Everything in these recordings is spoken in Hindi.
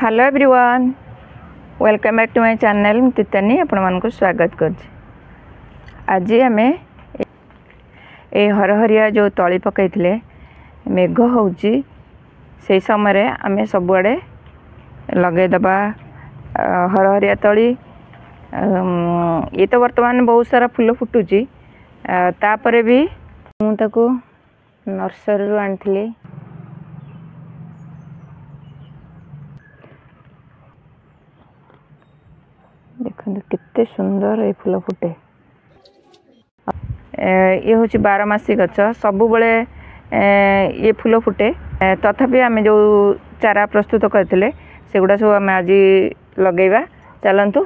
Hello everyone, welcome back to my channel तितानी आपण स्वागत कर। आज आम ए हरहरिया जो तली पकई मेघ हो से समय आम सबुआड़े लगेदबा हरहरिया तली। ये तो वर्तमान बहुत सारा फूल फुटुची तापर भी मुझे नर्सरी आनी देखते कितने सुंदर ये फूल फुटे। ये हूँ 12 गछ सब बड़े ये फूल फुटे। तथापि आम जो चारा प्रस्तुत करते सेगुड़ा सब आम आज लगेगा। चलतु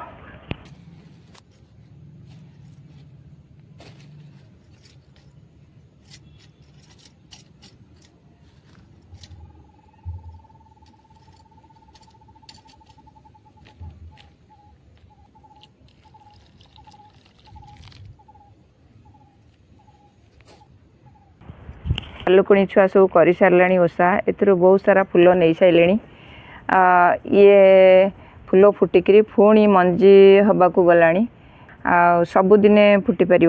भालुकुणी छुआ सब कर सारे ओषा एथर बहुत सारा फूल नहीं सारे। ये फूल फुटिकी पुणी मंजी हवा को गला सबुदिने फुटी पार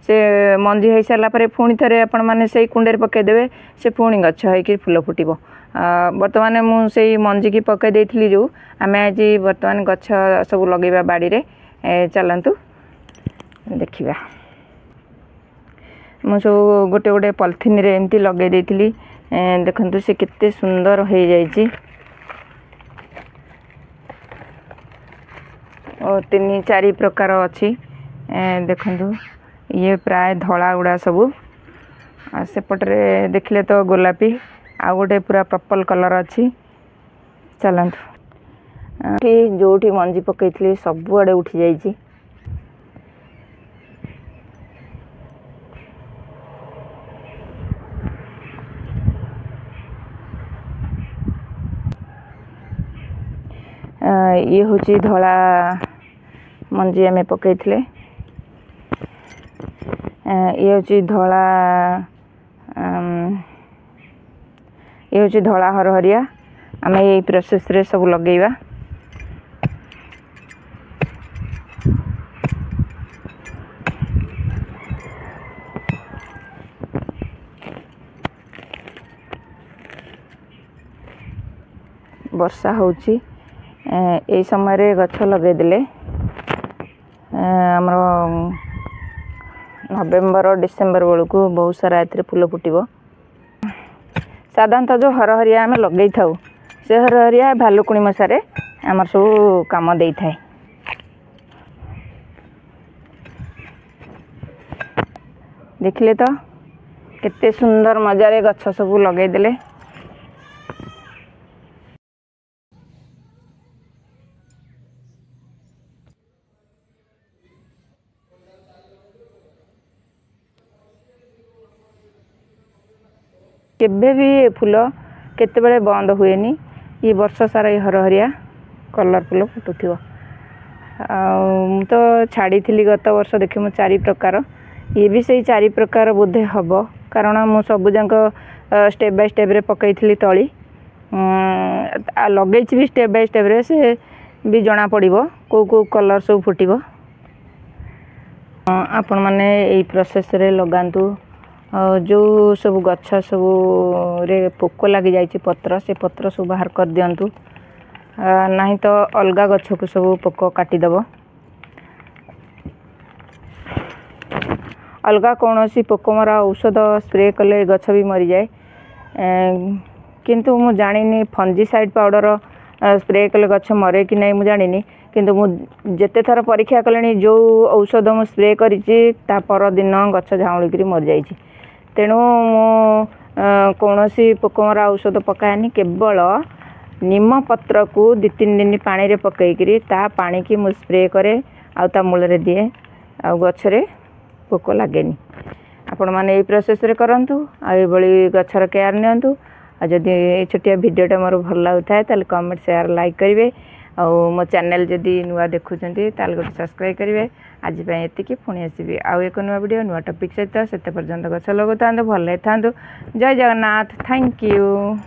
से मंजी हो सारापर पुणी थे आपण मैंने से कुंडे पकईदे से पुणी गछ हो फूल फुटब। बर्तमान मुझे मंजी की पकई देती जो आम आज बर्तमान गछ सब लगेगा बाड़ी रे। चलतु देखा मुझे गोटे गोटे पॉलिथिन रे एमती लगे देती। देखंतु से कितने सुंदर हो जाइए और 3-4 प्रकार अच्छी। देखंतु ये प्राय धला गुड़ा सबू सेपटे देखले तो गोलापी आ गोटे पूरा पर्पल कलर अच्छी। चलतु जो मंजी पकई सबुआड़े उठी जाइए। ये हूँ धला मंजी आम पकई ये हूँ धला ये हूँ धला हरहरिया आम यही प्रोसेस रे सब लगेगा। वर्षा होची ए समय रे गछ लगेदेले आमर नवेम्बर डिसेम्बर बेलू बहुत सारा ए फूल फुटब। साधारणतः जो हरहरिया आम लगे था से हरहरिया भालुकुणी मसारे आमर सब काम दे थाए। देखिले तो केते सुंदर मजारे गछ सब लगेदेले। केबे भी फूल केते बंद हुएनी। ये वर्ष सारा ये हरहरिया कलर फूल फुटुथिबो। तो छाड़ी थी गत वर्ष देखी मु 4 प्रकार ये भी से 4 प्रकार बोधे हम कारण मु सबुजाक स्टेप बाय स्टेप रे पकई थी तली लगे भी स्टेप बाय स्टेप रे से भी जना पड़ो को कलर सब फुटब। आपण मैंने यही प्रोसेस रे लगातु। जो सब गछ सब रे पोक लगी जाइए पत्र से पत्र सब बाहर कर दिंतु नहीं तो अलग गछ को सब पोक काटिदेव। अलग कौन सी पोक मरा औषध स्प्रे कले गछ भी मरी जाए किंतु मु जानी फंजीसाइड पाउडर स्प्रे कले गछ मरे कि नहीं मु जानी किंतु मु जेते थर परीक्षा कले जो औषध मु स्प्रे करी पर दिन गछ झाउली मरी जाइए। तेणु कौन सी पोकमरा औषध पकाएनी केवल निम पत्र को 2-3 दिन पानी रे पकईकरी ता पानी की मु स्प्रे करे आ मूल रे दिए आ गछरे पोक लागेनी। आपण माने यही प्रोसेस रे करंतु आ एभली गछर केयर नियंतु। आ जदि ए छोटिया वीडियोटा मोर भल लागुथाय ताले कमेंट शेयर लाइक करिवे आ मो चैनल जदि नुआ देखुचंती ताले गोटे सब्सक्राइब करिवे। आज एतिकी पुणी आसबि आउ एक नुआ वीडियो नुआ टॉपिक सहित से पर्यंत गछ लगता भल था। जय जगन्नाथ, थैंक यू।